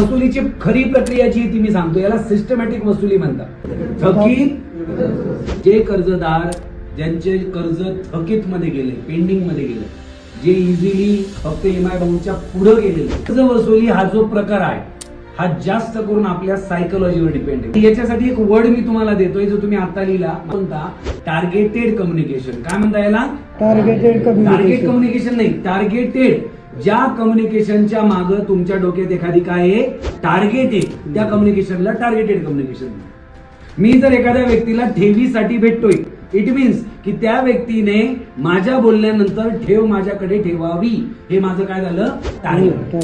वसुलीची खरी प्रक्रिया जी ती मी सांगतो, याला सिस्टमॅटिक वसुली म्हणतात. थकीत जे कर्जदार ज्यांचे कर्ज थकीत मध्ये गेले, पेंडिंग मध्ये गेले, जे इझिली फक्त EMI बाउंडच्या पुढे गेलेले, कर्ज वसुली हा जो प्रकार आहे हा जास्त करून आपल्या सायकोलॉजीवर डिपेंड आहे. याच्यासाठी एक वर्ड मी तुम्हाला देतोय जो तुम्ही आता लिहिला, म्हणता टार्गेटेड कम्युनिकेशन. काय म्हणता याला? टार्गेट कम्युनिकेशन नाही, टार्गेटेड. ज्या कम्युनिकेशनच्या मागे तुमच्या डोक्यात एखादी काय आहे, टार्गेट आहे, त्या कम्युनिकेशनला टार्गेटेड कम्युनिकेशन. मी जर एखाद्या व्यक्तीला ठेवीसाठी भेटतोय, इट मीन्स की त्या व्यक्तीने माझ्या बोलण्यानंतर ठेव माझ्याकडे ठेवावी, हे माझं काय झालं, टार्गेट.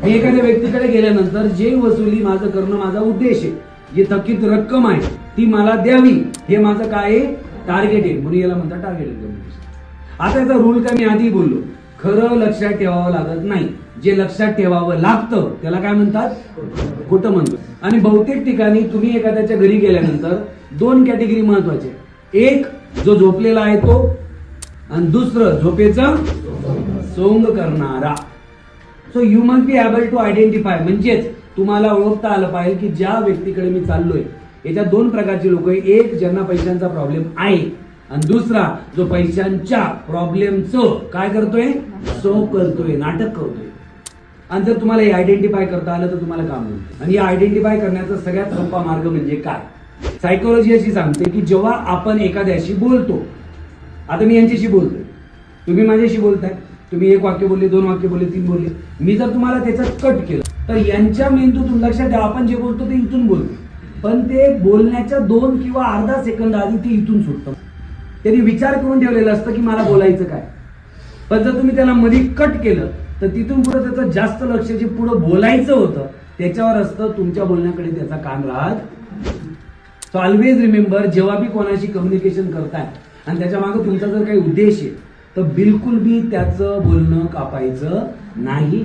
मी एखाद्या व्यक्तीकडे गेल्यानंतर जे वसुली माझं करणं माझा उद्देश आहे, जी थकीत रक्कम आहे ती मला द्यावी, हे माझं काय आहे, टार्गेट आहे. म्हणून याला म्हणतात टार्गेटेड कम्युनिकेशन. आता याचा रूल काय मी आधी बोललो, खरं लक्षात ठेवावं लागत नाही, जे लक्षात ठेवावं लागतं त्याला काय म्हणतात, खोटं म्हणतो. आणि बहुतेक ठिकाणी तुम्ही एखाद्याच्या घरी गेल्यानंतर दोन कॅटेगरी महत्वाचे, एक जो झोपलेला आहे तो, आणि दुसरं झोपेचं सोंग करणारा. So you must be able to identify, म्हणजेच तुम्हाला ओळखता आलं पाहिजे की ज्या व्यक्तीकडे मी चाललोय याच्या दोन प्रकारचे लोक आहे, एक ज्यांना पैशांचा प्रॉब्लेम आहे, आणि दुसरा जो पैशांच्या प्रॉब्लेमचं काय करतोय, सो करतोय, नाटक करतोय. आणि जर तुम्हाला हे आयडेंटिफाय करता आलं तर तुम्हाला काम होईल. आणि या आयडेंटिफाय करण्याचा सगळ्यात सोपा मार्ग म्हणजे काय, सायकोलॉजी अशी सांगते की जेव्हा आपण एखाद्याशी बोलतो, आता मी यांच्याशी बोलतोय, तुम्ही माझ्याशी बोलताय, तुम्ही एक वाक्य बोलले, दोन वाक्य बोलले, तीन बोलले, मी जर तुम्हाला त्याच्यात कट केलं तर यांच्या मेंदूतून लक्षात द्या, आपण जे बोलतो ते इथून बोलतो, पण ते बोलण्याच्या 2 किंवा अर्धा सेकंद आधी ते इथून सुटतं. त्यांनी विचार करून ठेवलेलं असतं की मला बोलायचं काय, पण जर तुम्ही त्याला मध्ये कट केलं तर तिथून पुढे त्याचं जास्त लक्ष जे पुढे बोलायचं होतं त्याच्यावर असतं, तुमच्या बोलण्याकडे त्याचा कान राहत. सो ऑलवेज रिमेंबर, जेव्हा बी कोणाशी कम्युनिकेशन करताय आणि त्याच्या मागे तुमचा जर काही उद्देश आहे तर बिलकुल बी त्याचं बोलणं कापायचं नाही.